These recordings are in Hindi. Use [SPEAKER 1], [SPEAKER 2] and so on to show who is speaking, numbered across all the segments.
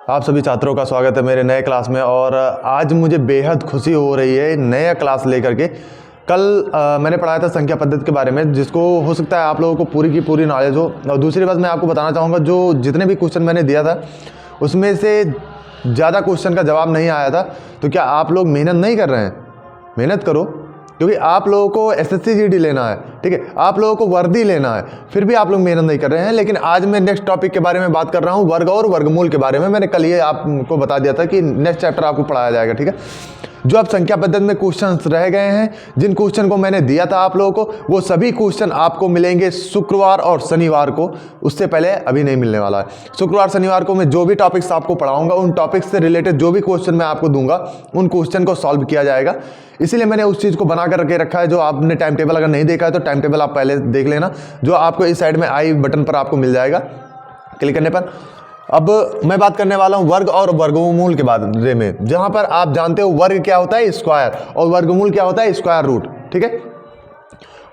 [SPEAKER 1] आप सभी छात्रों का स्वागत है मेरे नए क्लास में। और आज मुझे बेहद खुशी हो रही है नया क्लास लेकर के। कल मैंने पढ़ाया था संख्या पद्धति के बारे में, जिसको हो सकता है आप लोगों को पूरी की पूरी नॉलेज हो। और दूसरी बात मैं आपको बताना चाहूँगा, जो जितने भी क्वेश्चन मैंने दिया था उसमें से ज़्यादा क्वेश्चन का जवाब नहीं आया था। तो क्या आप लोग मेहनत नहीं कर रहे हैं? मेहनत करो, क्योंकि आप लोगों को एसएससी जीडी लेना है, ठीक है, आप लोगों को वर्दी लेना है, फिर भी आप लोग मेहनत नहीं कर रहे हैं। लेकिन आज मैं नेक्स्ट टॉपिक के बारे में बात कर रहा हूं, वर्ग और वर्गमूल के बारे में। मैंने कल ये आपको बता दिया था कि नेक्स्ट चैप्टर आपको पढ़ाया जाएगा, ठीक है। जो अब संख्या पद्धति में क्वेश्चंस रह गए हैं, जिन क्वेश्चन को मैंने दिया था आप लोगों को, वो सभी क्वेश्चन आपको मिलेंगे शुक्रवार और शनिवार को। उससे पहले अभी नहीं मिलने वाला है। शुक्रवार शनिवार को मैं जो भी टॉपिक्स आपको पढ़ाऊंगा, उन टॉपिक्स से रिलेटेड जो भी क्वेश्चन मैं आपको दूंगा, उन क्वेश्चन को सॉल्व किया जाएगा। इसीलिए मैंने उस चीज़ को बना कर रखे रखा है। जो आपने टाइम टेबल अगर नहीं देखा है तो टाइम टेबल आप पहले देख लेना, जो आपको इस साइड में आई बटन पर आपको मिल जाएगा क्लिक करने पर। अब मैं बात करने वाला हूं वर्ग और वर्गमूल के बारे में, जहां पर आप जानते हो वर्ग क्या होता है, स्क्वायर, और वर्गमूल क्या होता है, स्क्वायर रूट, ठीक है।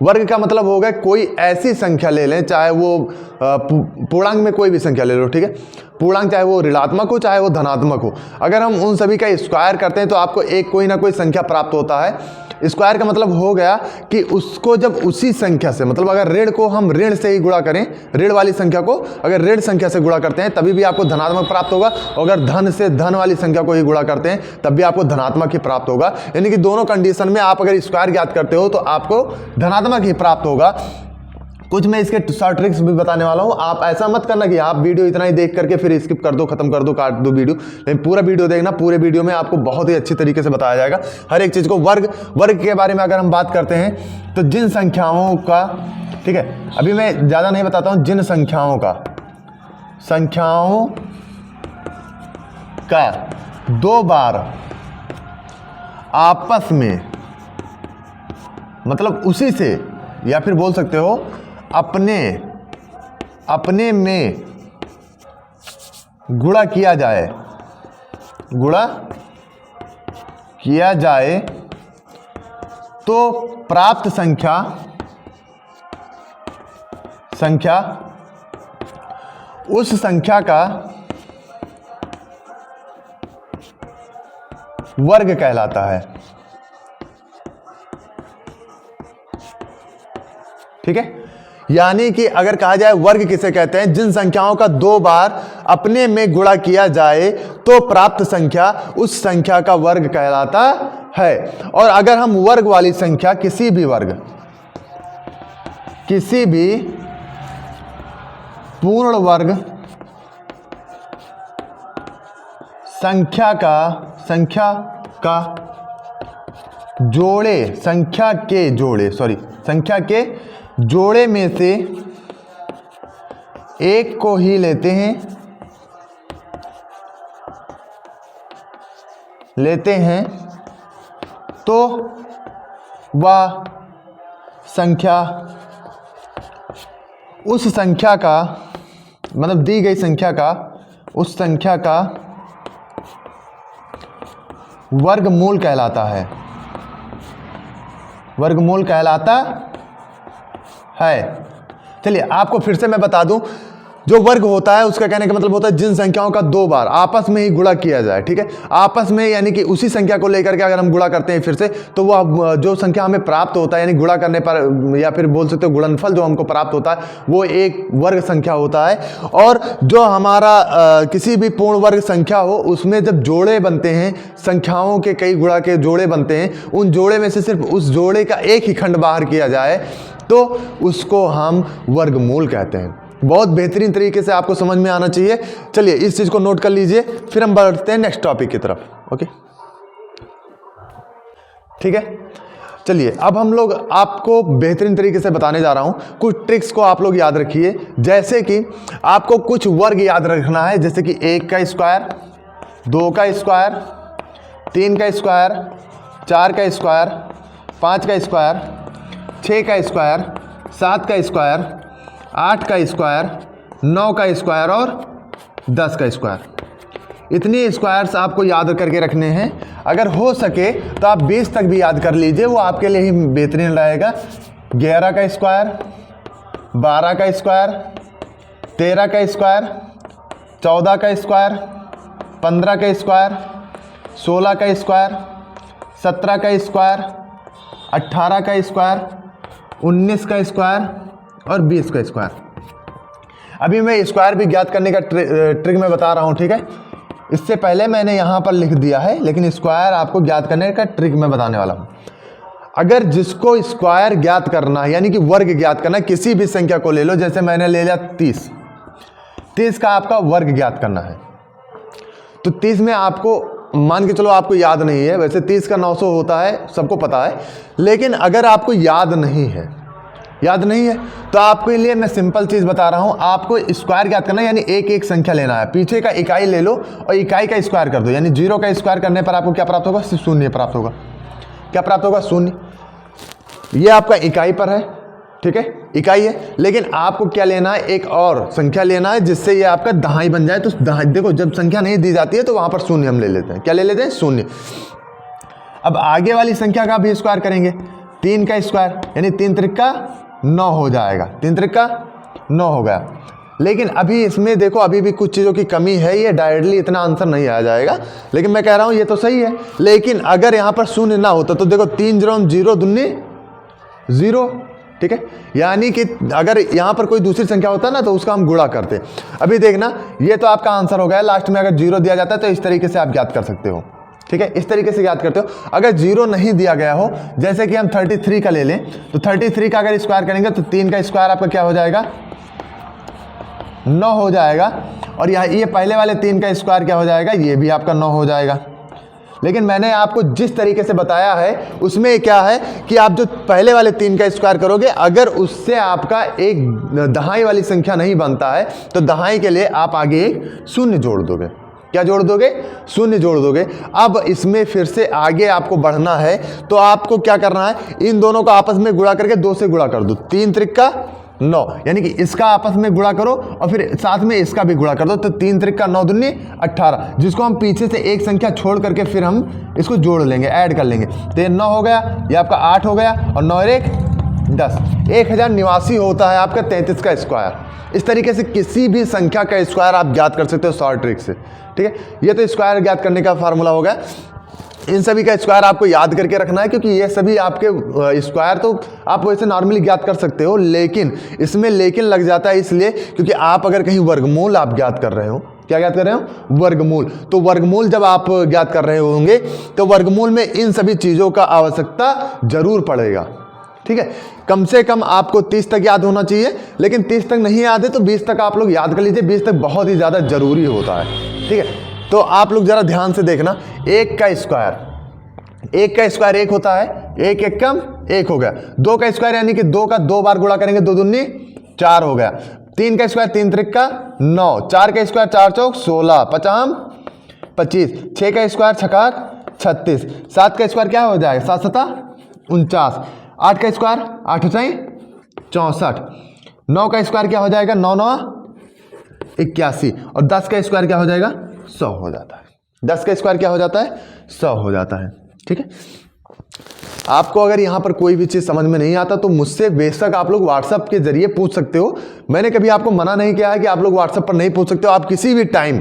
[SPEAKER 1] वर्ग का मतलब होगा कोई ऐसी संख्या ले लें, चाहे वो पूर्णांक में कोई भी संख्या ले लो, ठीक है। पूर्णांक चाहे वो ऋणात्मक हो चाहे वो धनात्मक हो, अगर हम उन सभी का स्क्वायर करते हैं तो आपको एक कोई ना कोई संख्या प्राप्त होता है। स्क्वायर का मतलब हो गया कि उसको जब उसी संख्या से, मतलब अगर ऋण को हम ऋण से ही गुणा करें, ऋण वाली संख्या को अगर ऋण संख्या से गुणा करते हैं तभी भी आपको धनात्मक प्राप्त होगा, और अगर धन से धन वाली संख्या को ही गुणा करते हैं तब भी आपको धनात्मक ही प्राप्त होगा। यानी कि दोनों कंडीशन में आप अगर स्क्वायर ज्ञात करते हो तो आपको धनात्मक ही प्राप्त होगा। कुछ मैं इसके शॉर्ट ट्रिक्स भी बताने वाला हूं। आप ऐसा मत करना कि आप वीडियो इतना ही देख करके फिर स्किप कर दो, खत्म कर दो, काट दो वीडियो। लेकिन पूरा वीडियो देखना, पूरे वीडियो में आपको बहुत ही अच्छी तरीके से बताया जाएगा हर एक चीज को। वर्ग के बारे में अगर हम बात करते हैं तो जिन संख्याओं का, ठीक है, अभी मैं ज्यादा नहीं बताता हूं, जिन संख्याओं का दो बार आपस में, मतलब उसी से, या फिर बोल सकते हो अपने में गुणा किया जाए तो प्राप्त संख्या उस संख्या का वर्ग कहलाता है, ठीक है। यानी कि अगर कहा जाए वर्ग किसे कहते हैं, जिन संख्याओं का दो बार अपने में गुणा किया जाए तो प्राप्त संख्या उस संख्या का वर्ग कहलाता है। और अगर हम वर्ग वाली संख्या, किसी भी पूर्ण वर्ग संख्या के जोड़े में से एक को ही लेते हैं तो वह संख्या उस संख्या का, मतलब दी गई संख्या का, उस संख्या का वर्गमूल कहलाता है। वर्गमूल कहलाता है। चलिए आपको फिर से मैं बता दूं, जो वर्ग होता है उसका कहने का मतलब होता है जिन संख्याओं का दो बार आपस में ही गुणा किया जाए, ठीक है। आपस में यानी कि उसी संख्या को लेकर के अगर हम गुणा करते हैं फिर से, तो वह जो संख्या हमें प्राप्त होता है, यानी गुणा करने पर, या फिर बोल सकते हो गुणनफल जो हमको प्राप्त होता है, वो एक वर्ग संख्या होता है। और जो हमारा किसी भी पूर्ण वर्ग संख्या हो, उसमें जब जोड़े बनते हैं, संख्याओं के कई गुणा के जोड़े बनते हैं, उन जोड़े में से सिर्फ उस जोड़े का एक ही खंड बाहर किया जाए तो उसको हम वर्गमूल कहते हैं। बहुत बेहतरीन तरीके से आपको समझ में आना चाहिए। चलिए इस चीज को नोट कर लीजिए, फिर हम बढ़ते हैं नेक्स्ट टॉपिक की तरफ। ओके, ठीक है। चलिए अब हम लोग आपको बेहतरीन तरीके से बताने जा रहा हूं। कुछ ट्रिक्स को आप लोग याद रखिए, जैसे कि आपको कुछ वर्ग याद रखना है, जैसे कि 1 का स्क्वायर, 2 का स्क्वायर, 3 का स्क्वायर, 4 का स्क्वायर, 5 का स्क्वायर, 6 का स्क्वायर, 7 का स्क्वायर, 8 का स्क्वायर, 9 का स्क्वायर और 10 का स्क्वायर। इतनी स्क्वायर्स आपको याद करके रखने हैं। अगर हो सके तो आप 20 तक भी याद कर लीजिए, वो आपके लिए ही बेहतरीन रहेगा। 11 का स्क्वायर, 12 का स्क्वायर, 13 का स्क्वायर, 14 का स्क्वायर, 15 का स्क्वायर, 16 का स्क्वायर, 17 का स्क्वायर, 18 का स्क्वायर, 19 का स्क्वायर और 20 का स्क्वायर। अभी मैं स्क्वायर भी ज्ञात करने का ट्रिक मैं बता रहा हूँ, ठीक है। इससे पहले मैंने यहाँ पर लिख दिया है, लेकिन स्क्वायर आपको ज्ञात करने का ट्रिक मैं बताने वाला हूँ। अगर जिसको स्क्वायर ज्ञात करना है, यानी कि वर्ग ज्ञात करना है, किसी भी संख्या को ले लो, जैसे मैंने ले लिया 30 का आपका वर्ग ज्ञात करना है, तो 30 में आपको मान के चलो आपको याद नहीं है, वैसे 30 का 900 होता है, सबको पता है, लेकिन अगर आपको याद नहीं है तो आपके लिए मैं सिंपल चीज बता रहा हूं, आपको स्क्वायर ज्ञात करना है, यानी एक एक संख्या लेना है, पीछे का इकाई ले लो और इकाई का स्क्वायर कर दो, यानी 0 का स्क्वायर करने पर आपको क्या प्राप्त होगा? शून्य प्राप्त होगा। क्या प्राप्त होगा? शून्य। ये आपका इकाई पर है, ठीक है, इकाई है, लेकिन आपको क्या लेना है? एक और संख्या लेना है जिससे ये आपका दहाई बन जाए। तो दहाई, देखो जब संख्या नहीं दी जाती है तो वहां पर शून्य हम ले लेते हैं। क्या ले लेते हैं? शून्य। अब आगे वाली संख्या का भी स्क्वायर करेंगे, 3 का स्क्वायर, यानी 3 त्रिका 9 हो जाएगा, 3 त्रिका 9 हो गया। लेकिन अभी इसमें देखो, अभी भी कुछ चीज़ों की कमी है, ये डायरेक्टली इतना आंसर नहीं आ जाएगा, लेकिन मैं कह रहा हूँ ये तो सही है। लेकिन अगर यहाँ पर शून्य ना होता तो देखो 3 0 0 दूनी 0, ठीक है, यानी कि अगर यहाँ पर कोई दूसरी संख्या होता ना तो उसका हम गुणा करते। अभी देखना, ये तो आपका आंसर हो गया। लास्ट में अगर 0 दिया जाता है तो इस तरीके से आप ज्ञात कर सकते हो, ठीक है, इस तरीके से याद करते हो। अगर 0 नहीं दिया गया हो, जैसे कि हम 33 का ले लें, तो 33 का अगर स्क्वायर करेंगे तो 3 का स्क्वायर आपका क्या हो जाएगा? 9 हो जाएगा। और यहाँ ये पहले वाले 3 का स्क्वायर क्या हो जाएगा? ये भी आपका 9 हो जाएगा। लेकिन मैंने आपको जिस तरीके से बताया है उसमें क्या है कि आप जो पहले वाले 3 का स्क्वायर करोगे, अगर उससे आपका एक दहाई वाली संख्या नहीं बनता है तो दहाई के लिए आप आगे एक शून्य जोड़ दोगे। क्या जोड़ दोगे? शून्य जोड़ दोगे। अब इसमें फिर से आगे आपको बढ़ना है तो आपको क्या करना है? इन दोनों को आपस में गुणा करके 2 से गुणा कर दो, 3 त्रिका 9, यानी कि इसका आपस में गुणा करो और फिर साथ में इसका भी गुणा कर दो, तो 3 त्रिका 9 दूनी 18, जिसको हम पीछे से एक संख्या छोड़ करके फिर हम इसको जोड़ लेंगे, ऐड कर लेंगे। तो ये 9 हो गया, ये आपका 8 हो गया और 9 1 10, 1089 होता है आपका 33 का स्क्वायर। इस तरीके से किसी भी संख्या का स्क्वायर आप ज्ञात कर सकते हो शॉर्ट ट्रिक से, ठीक है। ये तो स्क्वायर ज्ञात करने का फार्मूला हो गया। इन सभी का स्क्वायर आपको याद करके रखना है, क्योंकि ये सभी आपके स्क्वायर तो आप वैसे नॉर्मली ज्ञात कर सकते हो, लेकिन इसमें लेकिन लग जाता है इसलिए क्योंकि आप अगर कहीं वर्गमूल आप ज्ञात कर रहे हो, क्या ज्ञात कर रहे हो? वर्गमूल। तो वर्गमूल जब आप ज्ञात कर रहे होंगे तो वर्गमूल में इन सभी चीज़ों का आवश्यकता जरूर पड़ेगा, ठीक है। कम से कम आपको 30 तक याद होना चाहिए, लेकिन 30 तक नहीं याद है तो 20 तक आप लोग याद कर लीजिए। 20 तक बहुत ही ज़्यादा जरूरी होता है, ठीक है। तो आप लोग जरा ध्यान से देखना, 1 का स्क्वायर 1 होता है, 1 1 कम 1 हो गया। 2 का स्क्वायर यानी कि 2 का 2 बार गुणा करेंगे, 2 दूनी 4 हो गया। 3 का स्क्वायर 3 त्रिका 9, 4 का स्क्वायर 4 चौक 16, 50 25, 6 का स्क्वायर 6 36, 7 का स्क्वायर क्या हो जाएगा? 7 7 49, 8 का स्क्वायर 8 5 64, 9 का स्क्वायर क्या हो जाएगा? 9 9 81 और 10 का स्क्वायर क्या हो जाएगा? 100 हो जाता है। 10 का स्क्वायर क्या हो जाता है? 100 हो जाता है, ठीक है। आपको अगर यहाँ पर कोई भी चीज़ समझ में नहीं आता तो मुझसे बेशक आप लोग व्हाट्सएप के जरिए पूछ सकते हो। मैंने कभी आपको मना नहीं किया है कि आप लोग व्हाट्सएप पर नहीं पूछ सकते हो, आप किसी भी टाइम,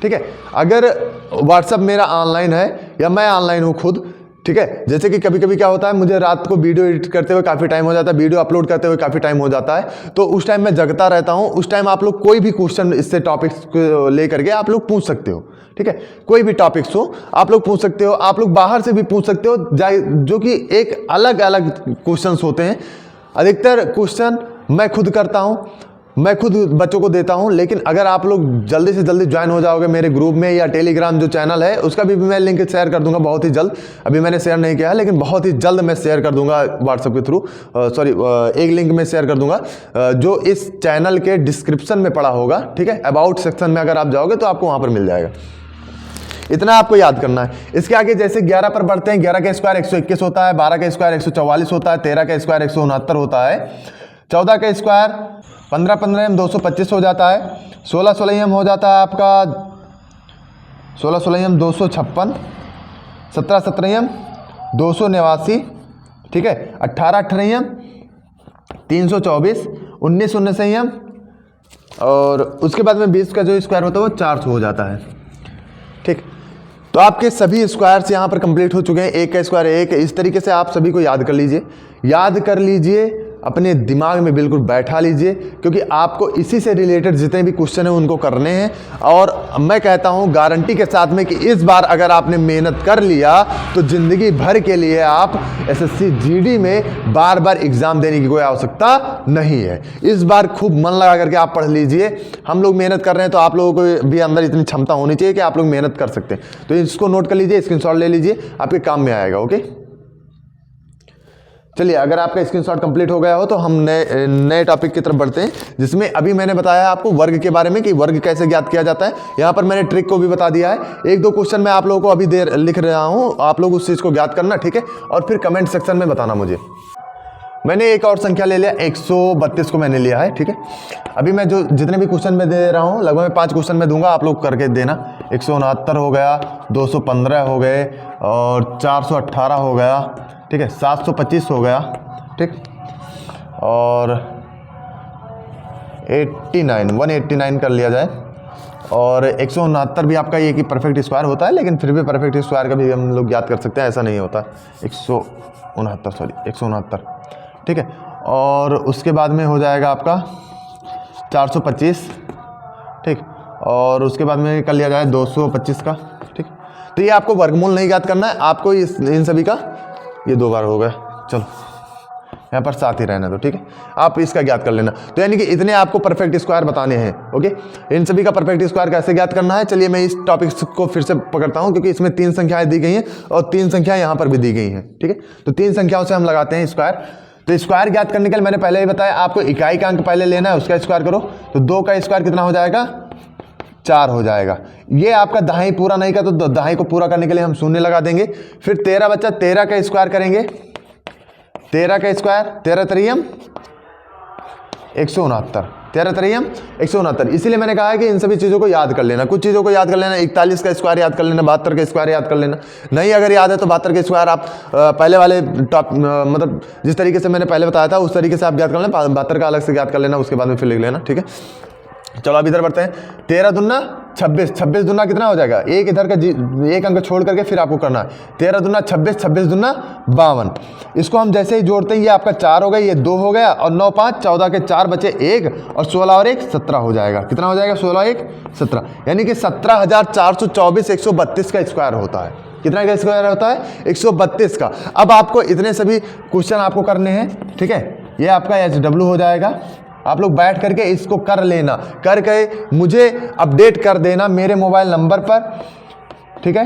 [SPEAKER 1] ठीक है। अगर व्हाट्सएप मेरा ऑनलाइन है या मैं ऑनलाइन हूँ खुद, ठीक है। जैसे कि कभी कभी क्या होता है, मुझे रात को वीडियो एडिट करते हुए काफ़ी टाइम हो जाता है, वीडियो अपलोड करते हुए काफ़ी टाइम हो जाता है, तो उस टाइम मैं जगता रहता हूँ। उस टाइम आप लोग कोई भी क्वेश्चन इससे टॉपिक्स को लेकर के आप लोग पूछ सकते हो, ठीक है। कोई भी टॉपिक्स हो आप लोग पूछ सकते हो, आप लोग बाहर से भी पूछ सकते हो, जो कि एक अलग अलग क्वेश्चंस होते हैं। अधिकतर क्वेश्चन मैं खुद करता हूँ, मैं खुद बच्चों को देता हूं। लेकिन अगर आप लोग जल्दी से जल्दी ज्वाइन हो जाओगे मेरे ग्रुप में या टेलीग्राम जो चैनल है उसका भी मैं लिंक शेयर कर दूंगा बहुत ही जल्द। अभी मैंने शेयर नहीं किया है, लेकिन बहुत ही जल्द मैं शेयर कर दूंगा व्हाट्सएप के थ्रू। एक लिंक में शेयर कर दूंगा जो इस चैनल के डिस्क्रिप्शन में पड़ा होगा, ठीक है। अबाउट सेक्शन में अगर आप जाओगे तो आपको वहां पर मिल जाएगा। इतना आपको याद करना है। इसके आगे जैसे 11 पर बढ़ते हैं, 11 का स्क्वायर 121 होता है, 12 का स्क्वायर 144 होता है, 13 का स्क्वायर 169 होता है, 14 का स्क्वायर 15 15 एम 225 हो जाता है, 16 16 एम हो जाता है आपका 16 16 एम 256, 17 17 एम 289, ठीक है, 18 18 एम 324, 19 19 एम और उसके बाद में 20 का जो स्क्वायर होता है वो 400 हो जाता है। ठीक, तो आपके सभी स्क्वायर्स यहाँ पर कंप्लीट हो चुके हैं। 1 का स्क्वायर 1, इस तरीके से आप सभी को याद कर लीजिए, याद कर लीजिए, अपने दिमाग में बिल्कुल बैठा लीजिए, क्योंकि आपको इसी से रिलेटेड जितने भी क्वेश्चन हैं उनको करने हैं। और मैं कहता हूँ गारंटी के साथ में कि इस बार अगर आपने मेहनत कर लिया तो ज़िंदगी भर के लिए आप एसएससी जीडी में बार बार एग्ज़ाम देने की कोई आवश्यकता नहीं है। इस बार खूब मन लगा करके आप पढ़ लीजिए। हम लोग मेहनत कर रहे हैं तो आप लोगों को भी अंदर इतनी क्षमता होनी चाहिए कि आप लोग मेहनत कर सकते हैं। तो इसको नोट कर लीजिए, स्क्रीनशॉट ले लीजिए, आपके काम में आएगा। ओके, चलिए, अगर आपका स्क्रीनशॉट कंप्लीट हो गया हो तो हम नए टॉपिक की तरफ बढ़ते हैं, जिसमें अभी मैंने बताया आपको वर्ग के बारे में कि वर्ग कैसे ज्ञात किया जाता है। यहाँ पर मैंने ट्रिक को भी बता दिया है। 1-2 क्वेश्चन मैं आप लोगों को अभी लिख रहा हूँ, आप लोग उस चीज़ को ज्ञात करना, ठीक है, और फिर कमेंट सेक्शन में बताना मुझे। मैंने एक और संख्या ले लिया, 132 को मैंने लिया है। ठीक है, अभी मैं जो जितने भी क्वेश्चन में दे रहा हूँ लगभग मैं 5 क्वेश्चन में दूंगा, आप लोग करके देना। 169 हो गया, 215 हो गए, और 418 हो गया, ठीक है, 725 हो गया, ठीक, और 189 कर लिया जाए। और 169 भी आपका ये कि परफेक्ट स्क्वायर होता है, लेकिन फिर भी परफेक्ट स्क्वायर का भी हम लोग याद कर सकते हैं, ऐसा नहीं होता। 169, ठीक है। और उसके बाद में हो जाएगा आपका 425, ठीक, और उसके बाद में कर लिया जाए 225 का, ठीक। तो ये आपको वर्गमूल नहीं याद करना है, आपको इन सभी का, ये 2 बार हो गया, चलो यहाँ पर साथ ही रहना दो, ठीक है, आप इसका ज्ञात कर लेना। तो यानी कि इतने आपको परफेक्ट स्क्वायर बताने हैं। ओके, इन सभी का परफेक्ट स्क्वायर कैसे ज्ञात करना है, चलिए मैं इस टॉपिक को फिर से पकड़ता हूँ, क्योंकि इसमें 3 संख्याएं दी गई हैं और 3 संख्याएं यहाँ पर भी दी गई हैं, ठीक है। तो 3 संख्याओं से हम लगाते हैं स्क्वायर। तो स्क्वायर ज्ञात करने के लिए मैंने पहले ही बताया आपको इकाई का अंक पहले लेना है, उसका स्क्वायर करो। तो 2 का स्क्वायर कितना हो जाएगा, 4 हो जाएगा। ये आपका दहाई पूरा नहीं का, तो दहाई को पूरा करने के लिए हम 0 लगा देंगे। फिर 13 बच्चा, 13 का स्क्वायर करेंगे, 13 का स्क्वायर, 13 त्रियम 169, 13 त्रियम 169। इसीलिए मैंने कहा है कि इन सभी चीज़ों को याद कर लेना, कुछ चीज़ों को याद कर लेना। 41 का स्क्वायर याद कर लेना, 72 का स्क्वायर याद कर लेना। नहीं अगर याद है तो 72 का स्क्वायर आप पहले वाले मतलब जिस तरीके से मैंने पहले बताया था उस तरीके से आप याद कर लेना, 72 का अलग से याद कर लेना, उसके बाद में फिर लिख लेना, ठीक है। चलो अब इधर बढ़ते हैं। 13 दूना 26, 26 दूना कितना हो जाएगा, एक इधर का एक अंक छोड़ करके फिर आपको करना है। 13 दूना 26, 26 दूना 52। इसको हम जैसे ही जोड़ते हैं ये आपका 4 हो गया, ये 2 हो गया, और 9 5 14 के 4 बचे 1, और 16 और 1 17 हो जाएगा। कितना हो जाएगा, 16 1 17, यानी कि 17,424 132 का स्क्वायर होता है। कितना का स्क्वायर होता है, 132 का। अब आपको इतने सभी क्वेश्चन आपको करने हैं, ठीक है। ये आपका HW हो जाएगा। आप लोग बैठ करके इसको कर लेना, करके मुझे अपडेट कर देना मेरे मोबाइल नंबर पर, ठीक है,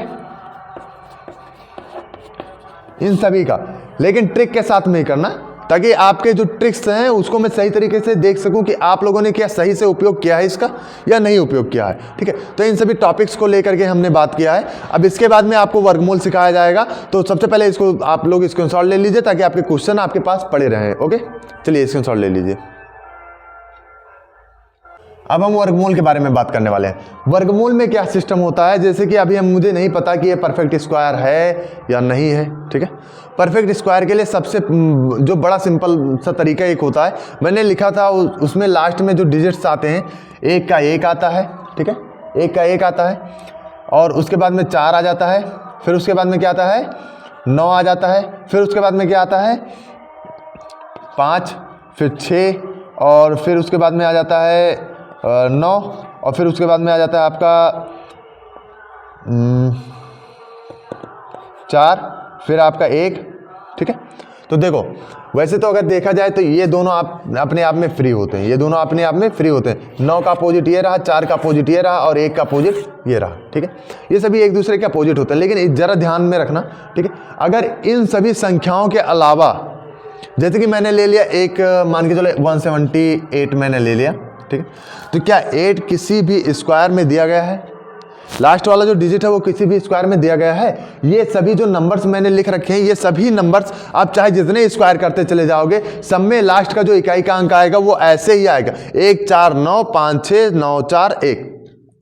[SPEAKER 1] इन सभी का। लेकिन ट्रिक के साथ में ही करना, ताकि आपके जो ट्रिक्स हैं उसको मैं सही तरीके से देख सकूं कि आप लोगों ने क्या सही से उपयोग किया है इसका या नहीं उपयोग किया है, ठीक है। तो इन सभी टॉपिक्स को लेकर के हमने बात किया है। अब इसके बाद में आपको वर्गमूल सिखाया जाएगा। तो सबसे पहले इसको आप लोग स्क्रीनशॉट ले लीजिए, ताकि आपके क्वेश्चन आपके पास पड़े रहें। ओके, चलिए स्क्रीनशॉट ले लीजिए। अब हम वर्गमूल के बारे में बात करने वाले हैं। वर्गमूल में क्या सिस्टम होता है, जैसे कि अभी मुझे नहीं पता कि ये परफेक्ट स्क्वायर है या नहीं है, ठीक है। परफेक्ट स्क्वायर के लिए सबसे जो बड़ा सिंपल सा तरीका एक होता है, मैंने लिखा था उसमें लास्ट में जो डिजिट्स आते हैं, 1 का 1 आता है, ठीक है, 1 का 1 आता है, और उसके बाद में 4 आ जाता है, फिर उसके बाद में क्या आता है, 9 आ जाता है, फिर उसके बाद में क्या आता है, 5, फिर 6, और फिर उसके बाद में आ जाता है 9, और फिर उसके बाद में आ जाता है आपका 4, फिर आपका 1, ठीक है। तो देखो वैसे तो अगर देखा जाए तो ये दोनों आप अपने आप में फ्री होते हैं, ये दोनों अपने आप में फ्री होते हैं। 9 का अपोजिट ये रहा, 4 का अपोजिट ये रहा, और 1 का अपोजिट ये रहा, ठीक है। ये सभी एक दूसरे के अपोजिट होते हैं, लेकिन ज़रा ध्यान में रखना, ठीक है। अगर इन सभी संख्याओं के अलावा, जैसे कि मैंने ले लिया एक, मान के चलो 178 मैंने ले लिया, ठीक है, तो क्या 8 किसी भी स्क्वायर में दिया गया है, लास्ट वाला जो डिजिट है वो किसी भी स्क्वायर में दिया गया है। ये सभी जो नंबर्स मैंने लिख रखे हैं, ये सभी नंबर्स आप चाहे जितने स्क्वायर करते चले जाओगे, सब में लास्ट का जो इकाई का अंक आएगा वो ऐसे ही आएगा, 1 4 9 5 6 9 4 1,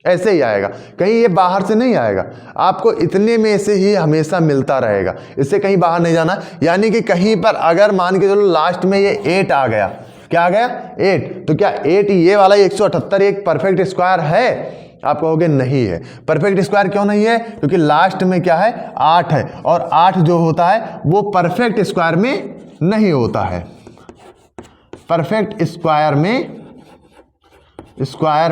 [SPEAKER 1] ऐसे ही आएगा, कहीं ये बाहर से नहीं आएगा। आपको इतने में से ही हमेशा मिलता रहेगा, इससे कहीं बाहर नहीं जाना। यानी कि कहीं पर अगर मान के चलो लास्ट में ये 8 आ गया, क्या आ गया 8। तो क्या 8 ये वाला 178 एक परफेक्ट स्क्वायर है? आप कहोगे नहीं है। परफेक्ट स्क्वायर क्यों नहीं है? क्योंकि लास्ट में क्या है 8 है, और 8 जो होता है वो परफेक्ट स्क्वायर में नहीं होता है। परफेक्ट स्क्वायर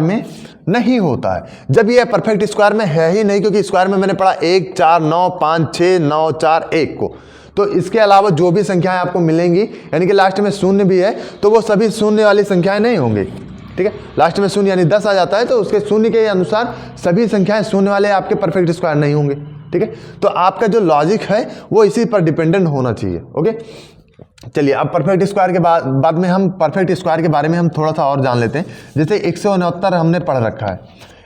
[SPEAKER 1] में नहीं होता है। जब ये परफेक्ट स्क्वायर में है ही नहीं, क्योंकि स्क्वायर में मैंने पढ़ा 1 4 9 5 6 9 4 1 को, तो इसके अलावा जो भी संख्याएं आपको मिलेंगी, यानी कि लास्ट में शून्य भी है, तो वो सभी शून्य वाली संख्याएं नहीं होंगी। ठीक है, लास्ट में शून्य यानी 10 आ जाता है, तो उसके शून्य के अनुसार सभी संख्याएं शून्य वाले आपके परफेक्ट स्क्वायर नहीं होंगे। ठीक है, तो आपका जो लॉजिक है वो इसी पर डिपेंडेंट होना चाहिए। ओके, चलिए अब परफेक्ट स्क्वायर के बाद में हम परफेक्ट स्क्वायर के बारे में हम थोड़ा सा और जान लेते हैं। जैसे 169 हमने पढ़ रखा है,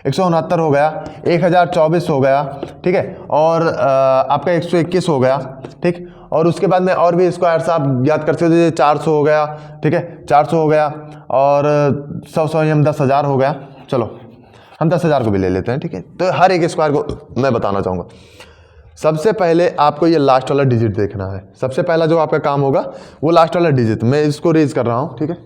[SPEAKER 1] 169 हो गया, 1024 हो गया, ठीक है, और आपका 121 हो गया। ठीक, और उसके बाद में और भी स्क्वायर्स आप याद कर सकते हो, जैसे 400 हो गया, ठीक है, 400 हो गया, और 100 हम 10,000 हो गया। चलो हम 10,000 को भी ले लेते हैं। ठीक है, तो हर एक स्क्वायर को मैं बताना चाहूँगा। सबसे पहले आपको ये लास्ट वाला डिजिट देखना है। सबसे पहला जो आपका काम होगा वो लास्ट वाला डिजिट, मैं इसको रेज कर रहा हूँ। ठीक है,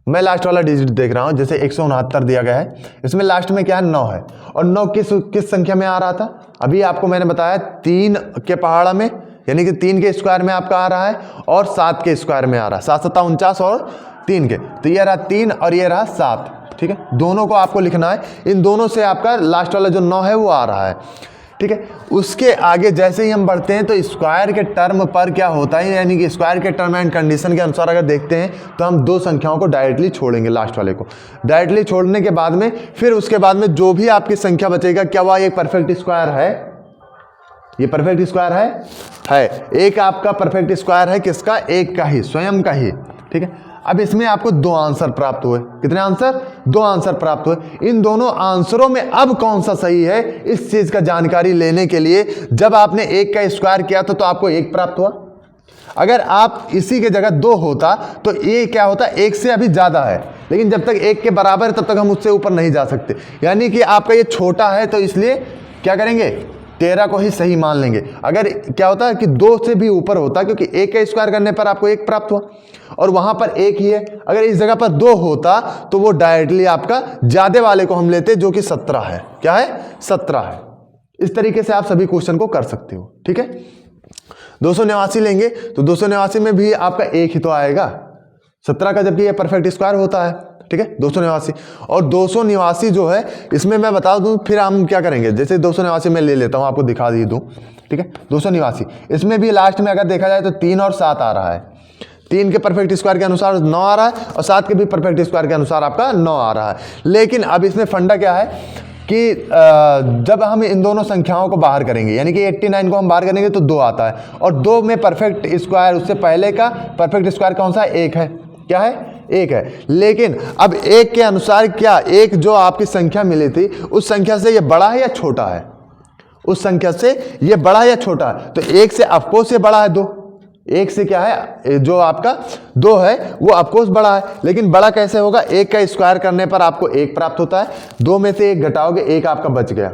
[SPEAKER 1] मैं लास्ट वाला डिजिट देख रहा हूँ। जैसे 169 दिया गया है, इसमें लास्ट में क्या है 9 है, और 9 किस संख्या में आ रहा था? अभी आपको मैंने बताया 3 के पहाड़ा में, यानी कि 3 के स्क्वायर में आपका आ रहा है, और 7 के स्क्वायर में आ रहा है। 7 7 49 और 3 के, तो ये रहा 3 और ये रहा 7। ठीक है, दोनों को आपको लिखना है। इन दोनों से आपका लास्ट वाला जो 9 है वो आ रहा है। ठीक है, उसके आगे जैसे ही हम बढ़ते हैं तो स्क्वायर के टर्म पर क्या होता है, यानी कि स्क्वायर के टर्म एंड कंडीशन के अनुसार अगर देखते हैं तो हम दो संख्याओं को डायरेक्टली छोड़ेंगे। लास्ट वाले को डायरेक्टली छोड़ने के बाद में फिर उसके बाद में जो भी आपकी संख्या बचेगा, क्या वह एक परफेक्ट स्क्वायर है? ये परफेक्ट स्क्वायर है। एक आपका परफेक्ट स्क्वायर है, किसका? एक का ही, स्वयं का ही। ठीक है, अब इसमें आपको 2 आंसर प्राप्त हुए। कितने आंसर? 2 आंसर प्राप्त हुए। इन दोनों आंसरों में अब कौन सा सही है, इस चीज का जानकारी लेने के लिए जब आपने 1 का स्क्वायर किया था तो आपको 1 प्राप्त हुआ। अगर आप इसी के जगह 2 होता तो ये क्या होता, 1 से अभी ज्यादा है, लेकिन जब तक 1 के बराबर है तब तक हम उससे ऊपर नहीं जा सकते। यानी कि आपका ये छोटा है, तो इसलिए क्या करेंगे, 13 को ही सही मान लेंगे। अगर क्या होता है कि 2 से भी ऊपर होता, क्योंकि 1 का स्क्वायर करने पर आपको 1 प्राप्त हुआ, और वहां पर 1 ही है। अगर इस जगह पर 2 होता तो वो डायरेक्टली आपका ज्यादा वाले को हम लेते, जो कि 17 है। क्या है? 17 है। इस तरीके से आप सभी क्वेश्चन को कर सकते हो। ठीक है, 289 लेंगे तो 289 में भी आपका 1 ही तो आएगा, 17 का, जबकि ये परफेक्ट स्क्वायर होता है। ठीक है, 289, और 289 जो है इसमें मैं बता दूं, फिर हम क्या करेंगे, जैसे 289 मैं ले लेता हूं, आपको दिखा दी दूं। ठीक है, 289 इसमें भी लास्ट में अगर देखा जाए तो 3 और 7 आ रहा है। 3 के परफेक्ट स्क्वायर के अनुसार 9 आ रहा है, और 7 के भी परफेक्ट स्क्वायर के अनुसार आपका 9 आ रहा है। लेकिन अब इसमें फंडा क्या है कि जब हम इन दोनों संख्याओं को बाहर करेंगे, यानी कि 89 को हम बाहर करेंगे तो 2 आता है, और 2 में परफेक्ट स्क्वायर, उससे पहले का परफेक्ट स्क्वायर कौन सा है? 1 है। क्या है? 1 है। लेकिन अब 1 के अनुसार क्या, 1 जो आपकी संख्या मिली थी उस संख्या से ये बड़ा है या छोटा है? उस संख्या से ये बड़ा है या छोटा है? तो 1 से ऑफकोर्स ये बड़ा है 2। 1 से क्या है, जो आपका 2 है वो ऑफकोर्स बड़ा है। लेकिन बड़ा कैसे होगा? 1 का स्क्वायर करने पर आपको 1 प्राप्त होता है, 2 में से 1 घटाओगे, 1 आपका बच गया,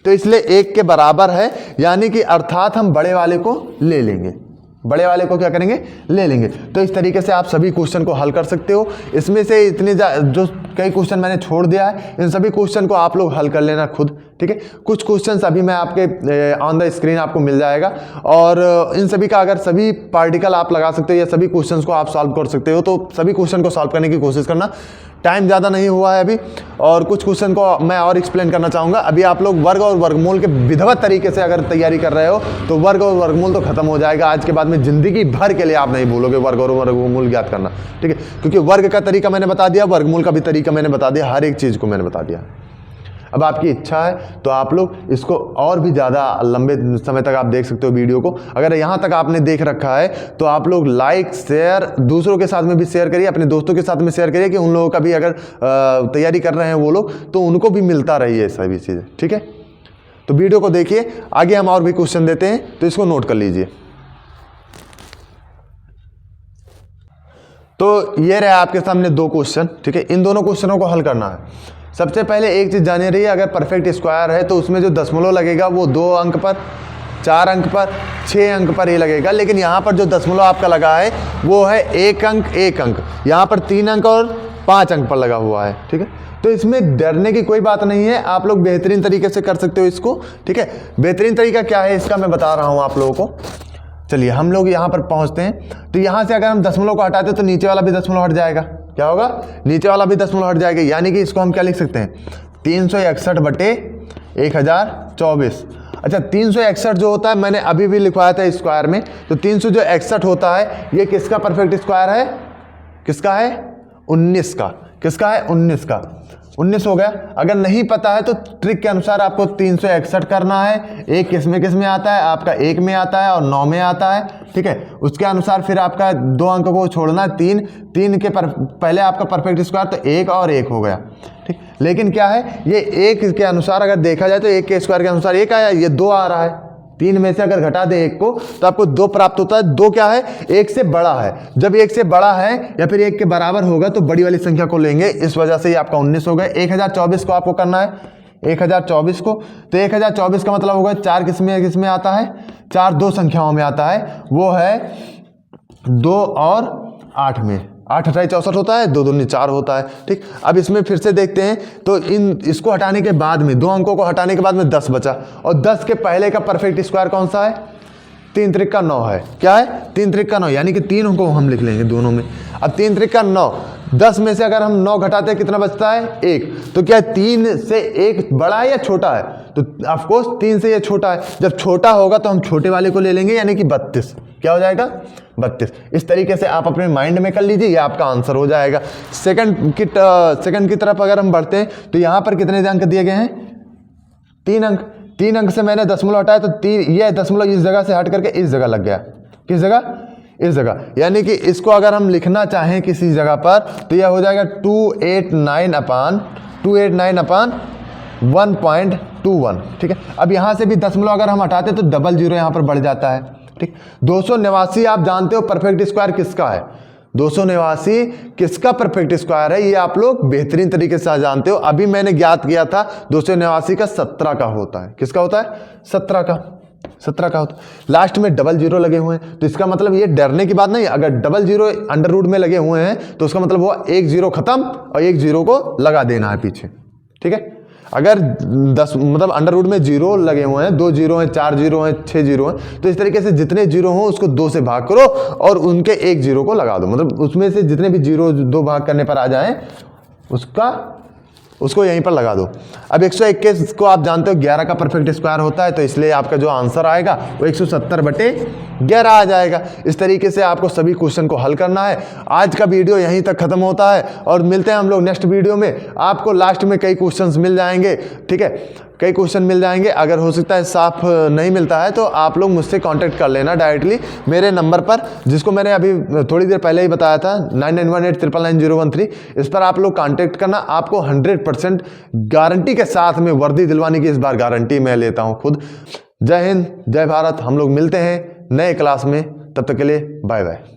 [SPEAKER 1] तो इसलिए 1 के बराबर है। यानी कि अर्थात हम बड़े वाले को ले लेंगे। बड़े वाले को क्या करेंगे? ले लेंगे। तो इस तरीके से आप सभी क्वेश्चन को हल कर सकते हो। इसमें से इतने जो कई क्वेश्चन मैंने छोड़ दिया है, इन सभी क्वेश्चन को आप लोग हल कर लेना खुद। ठीक है, कुछ क्वेश्चंस अभी मैं आपके ऑन द स्क्रीन आपको मिल जाएगा, और इन सभी का अगर सभी पार्टिकल आप लगा सकते हो या सभी क्वेश्चंस को आप सॉल्व कर सकते हो, तो सभी क्वेश्चन को सॉल्व करने की कोशिश करना। टाइम ज़्यादा नहीं हुआ है अभी, और कुछ क्वेश्चन को मैं और एक्सप्लेन करना चाहूँगा। अभी आप लोग वर्ग और वर्गमूल के विधिवत तरीके से अगर तैयारी कर रहे हो तो वर्ग और वर्गमूल तो खत्म हो जाएगा आज के बाद में, जिंदगी भर के लिए आप नहीं भूलोगे वर्ग और वर्गमूल ज्ञात करना। ठीक है, क्योंकि वर्ग का तरीका मैंने बता दिया, वर्गमूल का भी तरीका मैंने बता दिया, हर एक चीज़ को मैंने बता दिया। अब आपकी इच्छा है तो आप लोग इसको और भी ज़्यादा लंबे समय तक आप देख सकते हो वीडियो को। अगर यहाँ तक आपने देख रखा है तो आप लोग लाइक शेयर दूसरों के साथ में भी शेयर करिए, अपने दोस्तों के साथ में शेयर करिए, कि उन लोगों का भी अगर तैयारी कर रहे हैं वो लोग, तो उनको भी मिलता रही है सभी चीज़ें। ठीक है, तो वीडियो को देखिए, आगे हम और भी क्वेश्चन देते हैं, तो इसको नोट कर लीजिए। तो ये रहे आपके सामने 2 क्वेश्चन। ठीक है, इन दोनों क्वेश्चनों को हल करना है। सबसे पहले एक चीज़ जाने रही है, अगर परफेक्ट स्क्वायर है तो उसमें जो दशमलव लगेगा वो 2 अंक पर 4 अंक पर, 6 अंक पर ये लगेगा। लेकिन यहाँ पर जो दशमलव आपका लगा है वो है 1 अंक 1 अंक, यहाँ पर 3 अंक और 5 अंक पर लगा हुआ है। ठीक है, तो इसमें डरने की कोई बात नहीं है, आप लोग बेहतरीन तरीके से कर सकते हो इसको। ठीक है, बेहतरीन तरीका क्या है इसका मैं बता रहा हूँ आप लोगों को। चलिए हम लोग यहाँ पर पहुँचते हैं। तो यहाँ से अगर हम दशमलव को हटाते तो नीचे वाला भी दशमलव हट जाएगा। क्या होगा? नीचे वाला भी दशमलव हट जाएगा। यानी कि इसको हम क्या लिख सकते हैं? 361 बटे 1024। अच्छा, 361 जो होता है मैंने अभी भी लिखवाया था स्क्वायर में, तो 300 जो 61 होता है ये किसका परफेक्ट स्क्वायर है? किसका है? 19 का। किसका है? 19 का। 19 हो गया। अगर नहीं पता है तो ट्रिक के अनुसार आपको 361 करना है। एक किस में आता है? आपका 1 में आता है और 9 में आता है। ठीक है, उसके अनुसार फिर आपका 2 अंक को छोड़ना है, 3 के पहले आपका परफेक्ट स्क्वायर तो 1 और 1 हो गया। ठीक, लेकिन क्या है ये 1 के अनुसार अगर देखा जाए तो 1 के स्क्वायर के अनुसार 1 आया, ये 2 आ रहा है। 3 में से अगर घटा दें 1 को तो आपको 2 प्राप्त होता है। 2 क्या है? 1 से बड़ा है। जब 1 से बड़ा है या फिर 1 के बराबर होगा तो बड़ी वाली संख्या को लेंगे, इस वजह से ये आपका 19 हो गया। 1024 को आपको करना है, 1024 को। तो 1024 का मतलब होगा 4 किस में आता है? 4 दो संख्याओं में आता है, वो है 2 और 8 में। 8 8 64 होता है, 2 दूनी 4 होता है। ठीक, अब इसमें फिर से देखते हैं तो इसको हटाने के बाद में 2 अंकों को हटाने के बाद में 10 बचा, और 10 के पहले का परफेक्ट स्क्वायर कौन सा है? 3 त्रिक का 9 है। क्या है? 3 त्रिक का 9, यानी कि 3 को हम लिख लेंगे दोनों में। अब 3 त्रिक का 9, 10 में से अगर हम 9 घटाते हैं कितना बचता है? 1। तो क्या 3 से 1 बड़ा है या छोटा है? तो ऑफकोर्स 3 से ये छोटा है। जब छोटा होगा तो हम छोटे वाले को ले लेंगे, यानी कि 32। क्या हो जाएगा? 32। इस तरीके से आप अपने माइंड में कर लीजिए, ये आपका आंसर हो जाएगा। सेकंड की तरफ अगर हम बढ़ते हैं तो यहाँ पर कितने अंक दिए गए हैं? 3 अंक। 3 अंक से मैंने दशमलव हटाया तो ये दशमलव इस जगह से हट करके इस जगह लग गया। किस जगह? इस जगह। यानी कि इसको अगर हम लिखना चाहें किसी जगह पर तो यह हो जाएगा 289 अपान 1.21। ठीक है, अब यहाँ से भी दशमलव अगर हम हटाते तो 00 यहाँ पर बढ़ जाता है। ठीक, 289 आप जानते हो परफेक्ट स्क्वायर किसका है? 289 किसका परफेक्ट स्क्वायर है ये आप लोग बेहतरीन तरीके से जानते हो। अभी मैंने ज्ञात किया था 289 का 17 का होता है। किसका होता है? 17 का होता है। लास्ट में 00 लगे हुए हैं, तो इसका मतलब ये डरने की बात नहीं। अगर 00 अंडर रूट में लगे हुए हैं तो उसका मतलब हुआ 1 0 खत्म और 1 0 को लगा देना है पीछे। ठीक है, अगर 10 मतलब अंडर रूट में 0 लगे हुए हैं, 2 0 हैं, 4 0 हैं, 6 0 हैं, तो इस तरीके से जितने 0 हो उसको 2 से भाग करो और उनके 1 0 को लगा दो। मतलब उसमें से जितने भी 0 2 भाग करने पर आ जाएं उसको यहीं पर लगा दो। अब 121 को आप जानते हो 11 का परफेक्ट स्क्वायर होता है, तो इसलिए आपका जो आंसर आएगा वो 170 बटे 11 आ जाएगा। इस तरीके से आपको सभी क्वेश्चन को हल करना है। आज का वीडियो यहीं तक खत्म होता है और मिलते हैं हम लोग नेक्स्ट वीडियो में। आपको लास्ट में कई क्वेश्चंस मिल जाएंगे। ठीक है, कई क्वेश्चन मिल जाएंगे। अगर हो सकता है साफ नहीं मिलता है तो आप लोग मुझसे कांटेक्ट कर लेना डायरेक्टली मेरे नंबर पर, जिसको मैंने अभी थोड़ी देर पहले ही बताया था 9918999013। इस पर आप लोग कांटेक्ट करना। आपको 100% गारंटी के साथ में वर्दी दिलवाने की इस बार गारंटी मैं लेता हूँ खुद। जय हिंद, जय भारत। हम लोग मिलते हैं नए क्लास में, तब तक के लिए बाय बाय।